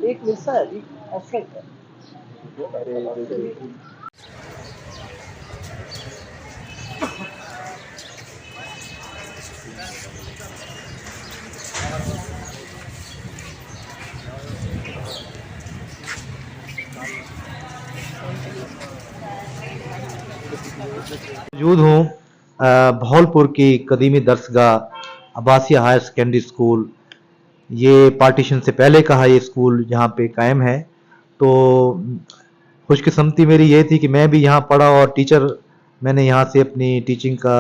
एक वैसा है जी, ऐसा ही है। मौजूद हूँ भावलपुर की कदीमी दरसगाह अब्बासिया हायर सेकेंडरी स्कूल। ये पार्टीशन से पहले का ये स्कूल यहाँ पे कायम है। तो खुशकिस्मती मेरी ये थी कि मैं भी यहाँ पढ़ा और टीचर मैंने यहाँ से अपनी टीचिंग का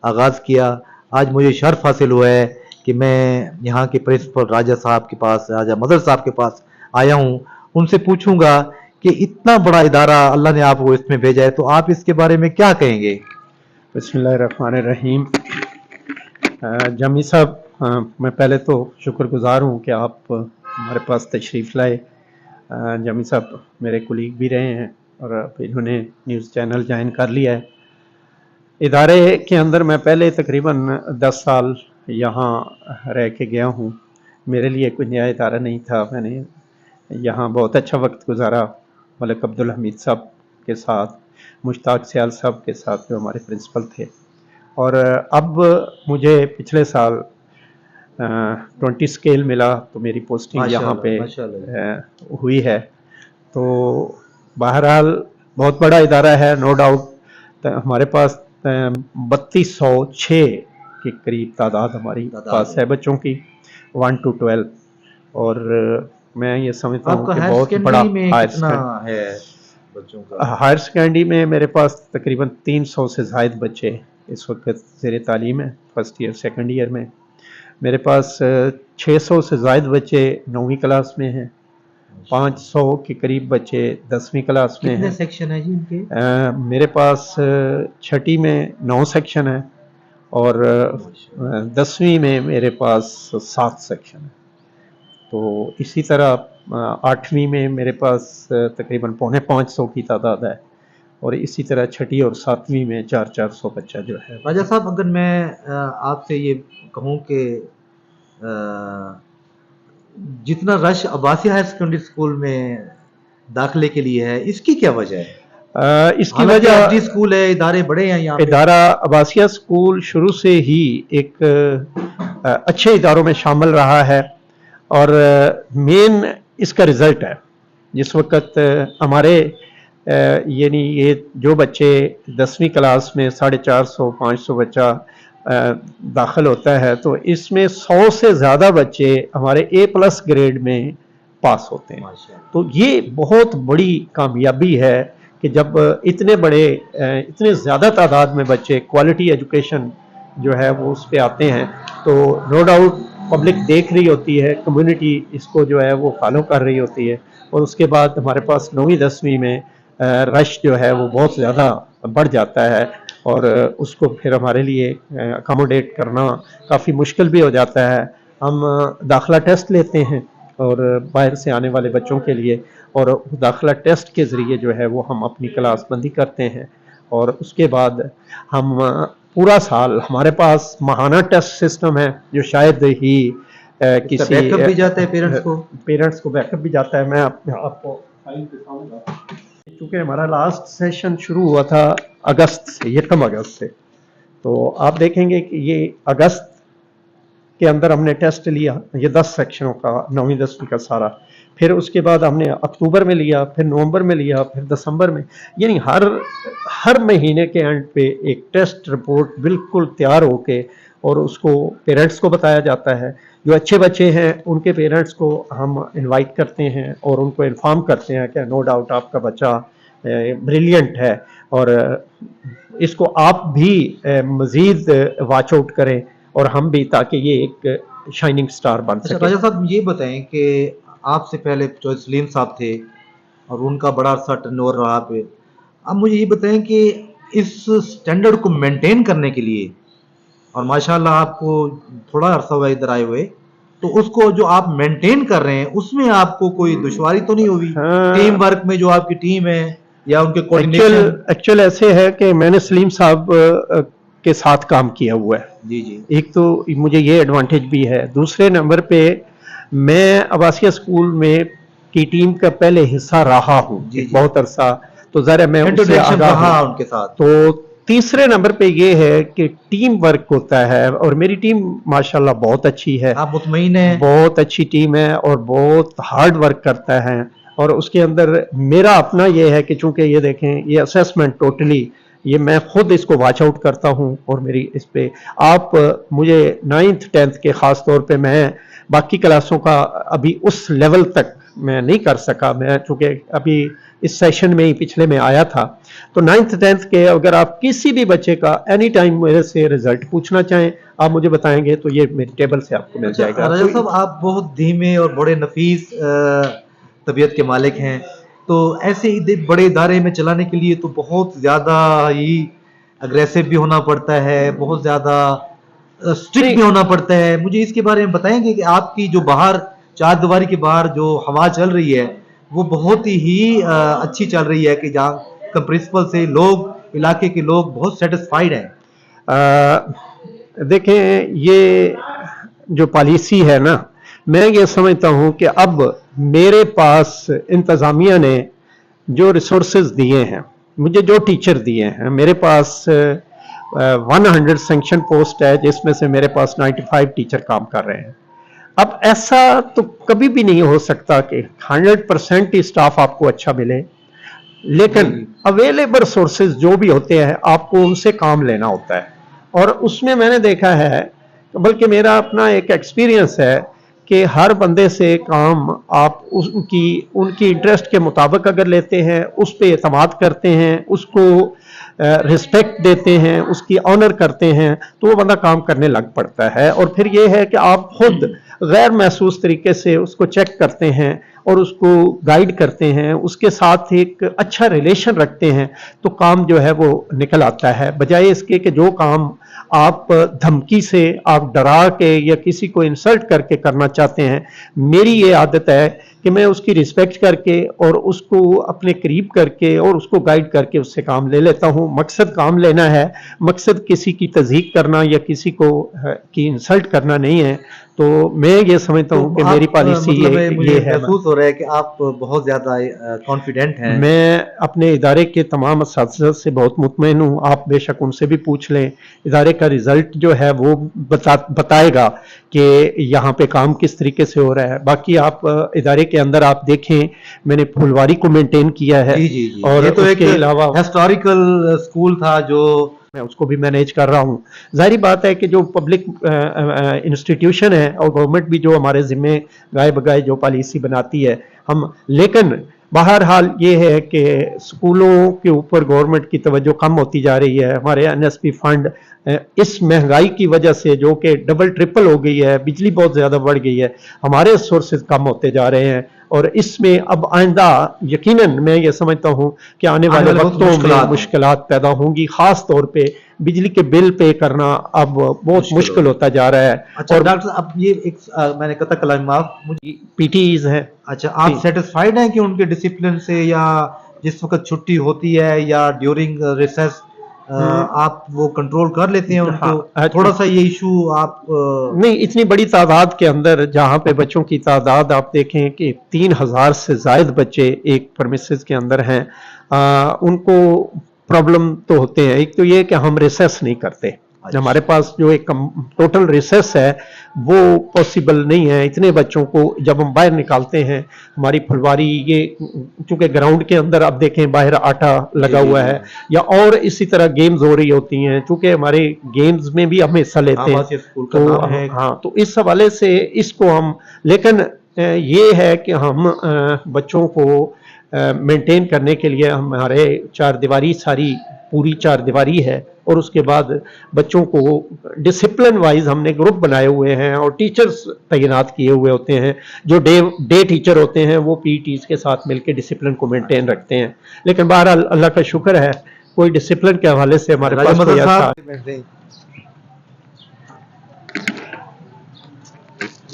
आगाज़ किया। आज मुझे शर्फ हासिल हुआ है कि मैं यहाँ के प्रिंसिपल राजा साहब के पास, राजा मदर साहब के पास आया हूँ। उनसे पूछूंगा कि इतना बड़ा इदारा अल्लाह ने आपको इसमें भेजा है, तो आप इसके बारे में क्या कहेंगे? बिस्मिल्लाहिर्रहमानिर्रहीम। जमी साहब, मैं पहले तो शुक्रगुजार हूँ कि आप हमारे पास तशरीफ़ लाए। जमी साहब मेरे कुलीग भी रहे हैं और अब इन्होंने न्यूज़ चैनल ज्वाइन कर लिया है। इदारे के अंदर मैं पहले तकरीबन 10 साल यहाँ रह के गया हूँ। मेरे लिए कोई नया इदारा नहीं था। मैंने यहाँ बहुत अच्छा वक्त गुजारा मलिक अब्दुल हमीद साहब के साथ, मुश्ताक सियाल साहब के साथ जो हमारे प्रिंसिपल थे। और अब मुझे पिछले साल 20 स्केल मिला, तो मेरी पोस्टिंग यहाँ पे हुई है। तो बहरहाल बहुत बड़ा इदारा है, नो डाउट। हमारे पास 3206 के करीब तादाद हमारी पास है बच्चों की, 1 to 12। और मैं ये समझता हूँ कि बहुत बड़ा हायर सेकेंडरी में मेरे पास तकरीबन 300 से ज़ायद बच्चे इस वक्त ज़ेरे तालीम है। फर्स्ट ईयर सेकंड ईयर में मेरे पास 600 से ज़ायद बच्चे 9वीं क्लास में हैं, 500 के करीब बच्चे 10वीं क्लास में हैं। कितने सेक्शन है जी इनके? मेरे पास छठी में 9 सेक्शन है और 10वीं में मेरे पास 7 सेक्शन है। तो इसी तरह 8वीं में मेरे पास तकरीबन 450 की तादाद है और इसी तरह छठी और 7वीं में 400 बच्चा जो है। राजा साहब, अगर मैं आपसे ये कहूँ कि जितना rush Abbasiya higher secondary school में दाखिले के लिए है, इसकी क्या वजह है? इसकी वजह स्कूल है, इदारे बड़े हैं यहाँ। इदारा अब्बासिया स्कूल शुरू से ही एक अच्छे इदारों में शामिल रहा है और मेन इसका रिजल्ट है। जिस वक्त हमारे यानी ये जो बच्चे 10वीं क्लास में 450-500 बच्चा दाखिल होता है, तो इसमें 100 से ज़्यादा बच्चे हमारे A+ ग्रेड में पास होते हैं। तो ये बहुत बड़ी कामयाबी है कि जब इतने ज़्यादा तादाद में बच्चे क्वालिटी एजुकेशन जो है वो उस पर आते हैं, तो नो डाउट पब्लिक देख रही होती है, कम्युनिटी इसको जो है वो फॉलो कर रही होती है। और उसके बाद हमारे पास 9वीं 10वीं में रश जो है वो बहुत ज़्यादा बढ़ जाता है और उसको फिर हमारे लिए अकोमोडेट करना काफ़ी मुश्किल भी हो जाता है। हम दाखिला टेस्ट लेते हैं और बाहर से आने वाले बच्चों के लिए, और दाखिला टेस्ट के ज़रिए जो है वो हम अपनी क्लास बंदी करते हैं। और उसके बाद हम पूरा साल, हमारे पास माहाना टेस्ट सिस्टम है जो शायद ही किसी बैकअप भी जाता है पेरेंट्स को बैकअप भी जाता है। मैं आपको फाइल दिखाऊंगा, क्योंकि हमारा लास्ट सेशन शुरू हुआ था अगस्त से, 1 अगस्त से। तो आप देखेंगे कि ये अगस्त के अंदर हमने टेस्ट लिया, ये 10 सेक्शनों का 9वीं 10वीं का सारा। फिर उसके बाद हमने अक्टूबर में लिया, फिर नवंबर में लिया, फिर दिसंबर में। यानी हर महीने के एंड पे एक टेस्ट रिपोर्ट बिल्कुल तैयार होके और उसको पेरेंट्स को बताया जाता है। जो अच्छे बच्चे हैं उनके पेरेंट्स को हम इनवाइट करते हैं और उनको इन्फॉर्म करते हैं कि नो डाउट आपका बच्चा ब्रिलियंट है और इसको आप भी मज़ीद वॉच आउट करें और हम भी, ताकि ये एक शाइनिंग स्टार बन सके। राजा साहब, ये बताएं कि आपसे पहले जो सलीम साहब थे और उनका बड़ा सा टर्नओवर रहा पे, अब मुझे ये बताएं कि इस स्टैंडर्ड को मेंटेन करने के लिए, और माशाल्लाह आपको थोड़ा अरसा हुआ इधर आए हुए, तो उसको जो आप मेंटेन कर रहे हैं उसमें आपको कोई दुश्वारी तो नहीं हुई? टीम वर्क में जो आपकी टीम है या उनके कोऑर्डिनेशन? एक्चुअल ऐसे है कि मैंने सलीम साहब के साथ काम किया हुआ है। जी जी। एक तो मुझे ये एडवांटेज भी है, दूसरे नंबर पे मैं अब्बासिया स्कूल में की टीम का पहले हिस्सा रहा हूँ बहुत अरसा, तो जरा मैं उससे आगाह रहा हूं। उनके साथ। तो तीसरे नंबर पे ये है कि टीम वर्क होता है, और मेरी टीम माशाल्लाह बहुत अच्छी है, आप मुतमईन हैं? बहुत अच्छी टीम है और बहुत हार्ड वर्क करता है। और उसके अंदर मेरा अपना ये है कि चूंकि ये देखें, ये असेसमेंट टोटली ये मैं खुद इसको वॉच आउट करता हूँ, और मेरी इस पे आप मुझे 9th 10th के ख़ास तौर पे, मैं बाकी क्लासों का अभी उस लेवल तक मैं नहीं कर सका, मैं चूंकि अभी इस सेशन में ही पिछले में आया था। तो 9th 10th के अगर आप किसी भी बच्चे का एनी टाइम मेरे से रिजल्ट पूछना चाहें, आप मुझे बताएंगे तो ये मेरी टेबल से आपको मिल जाएगा। रजा साहब, आप बहुत धीमे और बड़े नफीस तबीयत के मालिक हैं, तो ऐसे बड़े इदारे में चलाने के लिए तो बहुत ज़्यादा ही अग्रेसिव भी होना पड़ता है, बहुत ज़्यादा स्ट्रिक्ट भी होना पड़ता है। मुझे इसके बारे में बताएंगे कि आपकी जो बाहर चार दीवारी के बाहर जो हवा चल रही है वो बहुत ही अच्छी चल रही है, कि जहाँ का प्रिंसिपल से लोग, इलाके के लोग बहुत सेटिस्फाइड हैं। देखें, ये जो पॉलिसी है ना, मैं ये समझता हूँ कि अब मेरे पास इंतज़ामिया ने जो रिसोर्सेज दिए हैं, मुझे जो टीचर दिए हैं, मेरे पास 100 सेंक्शन पोस्ट है, जिसमें से मेरे पास 95 टीचर काम कर रहे हैं। अब ऐसा तो कभी भी नहीं हो सकता कि 100% ही स्टाफ आपको अच्छा मिले, लेकिन अवेलेबल सोर्सेज जो भी होते हैं आपको उनसे काम लेना होता है। और उसमें मैंने देखा है, बल्कि मेरा अपना एक एक्सपीरियंस है, कि हर बंदे से काम आप उनकी इंटरेस्ट के मुताबिक अगर लेते हैं, उस पर एतमाद करते हैं, उसको रिस्पेक्ट देते हैं, उसकी ऑनर करते हैं, तो वो बंदा काम करने लग पड़ता है। और फिर ये है कि आप खुद गैर महसूस तरीके से उसको चेक करते हैं और उसको गाइड करते हैं, उसके साथ एक अच्छा रिलेशन रखते हैं, तो काम जो है वो निकल आता है। बजाय इसके कि जो काम आप धमकी से, आप डरा के या किसी को इंसल्ट करके करना चाहते हैं, मेरी ये आदत है कि मैं उसकी रिस्पेक्ट करके और उसको अपने करीब करके और उसको गाइड करके उससे काम ले लेता हूँ। मकसद काम लेना है, मकसद किसी की तज़हीक करना या किसी को की इंसल्ट करना नहीं है। तो मैं ये समझता हूँ कि मेरी पॉलिसी ये है। महसूस हो रहा है कि आप बहुत ज़्यादा कॉन्फिडेंट हैं। मैं अपने इदारे के तमाम असातिज़ा से बहुत मुतमईन हूँ, आप बेशक उनसे भी पूछ लें। इदारे का रिज़ल्ट जो है वो बताएगा कि यहाँ पे काम किस तरीके से हो रहा है। बाकी आप इदारे के अंदर आप देखें, मैंने फुलवारी को मेंटेन किया है। जी जी जी। और ये तो एक अलावा हिस्टोरिकल स्कूल था जो मैं उसको भी मैनेज कर रहा हूँ। जाहिर बात है कि जो पब्लिक इंस्टीट्यूशन है और गवर्नमेंट भी जो हमारे जिम्मे गाय बगाए जो पॉलिसी बनाती है, हम, लेकिन बहरहाल ये है कि स्कूलों के ऊपर गवर्नमेंट की तवज्जो कम होती जा रही है। हमारे एनएसपी फंड इस महंगाई की वजह से, जो कि डबल ट्रिपल हो गई है, बिजली बहुत ज़्यादा बढ़ गई है, हमारे सोर्सेज कम होते जा रहे हैं। और इसमें अब आइंदा यकीनन मैं ये समझता हूँ कि आने वाले वक्तों में मुश्किलात पैदा होंगी। ख़ास तौर पे बिजली के बिल पे करना अब बहुत मुश्किल होता जा रहा है। अच्छा, और डॉक्टर साहब, अब ये एक मैंने कहा था कलाम, माफ, मुझे पीटीज है। अच्छा, आप सेटिस्फाइड हैं कि उनके डिसिप्लिन से, या जिस वक्त छुट्टी होती है या ड्यूरिंग रिसेस आप वो कंट्रोल कर लेते हैं उनको? हाँ, थोड़ा सा ये इशू आप नहीं, इतनी बड़ी तादाद के अंदर, जहाँ पे बच्चों की तादाद आप देखें कि 3000 से जायद बच्चे एक परमिसेस के अंदर हैं, उनको प्रॉब्लम तो होते हैं। एक तो ये कि हम रिसेस नहीं करते। हमारे पास जो एक टोटल रिसेस है वो पॉसिबल नहीं है इतने बच्चों को जब हम बाहर निकालते हैं। हमारी फुलवारी ये चूंकि ग्राउंड के अंदर आप देखें बाहर आटा लगा हुआ है, या और इसी तरह गेम्स हो रही होती हैं, चूंकि हमारे गेम्स में भी हम हिस्सा लेते हैं, तो हाँ, तो इस हवाले से इसको हम, लेकिन ये है कि हम बच्चों को मेंटेन करने के लिए हमारे चार दीवारी, सारी पूरी चार दीवारी है, और उसके बाद बच्चों को डिसिप्लिन वाइज हमने ग्रुप बनाए हुए हैं और टीचर्स तैनात किए हुए होते हैं। जो डे टीचर होते हैं वो पीटीज के साथ मिलकर डिसिप्लिन को मेंटेन रखते हैं। लेकिन बहरहाल अल्लाह का शुक्र है, कोई डिसिप्लिन के हवाले से हमारे पास कोई ऐसा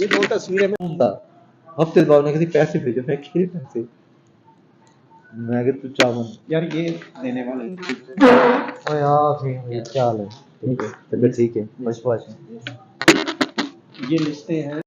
ये दो तस्वीरें में हफ्ते बाद में किसी पैसे भेजो, मैं किसी पैसे मैं अगर तू चावन यार ये देने वाले ओ यार फिर क्या है? ठीक है, तबीयत ठीक है, बस बस ये लिस्टें हैं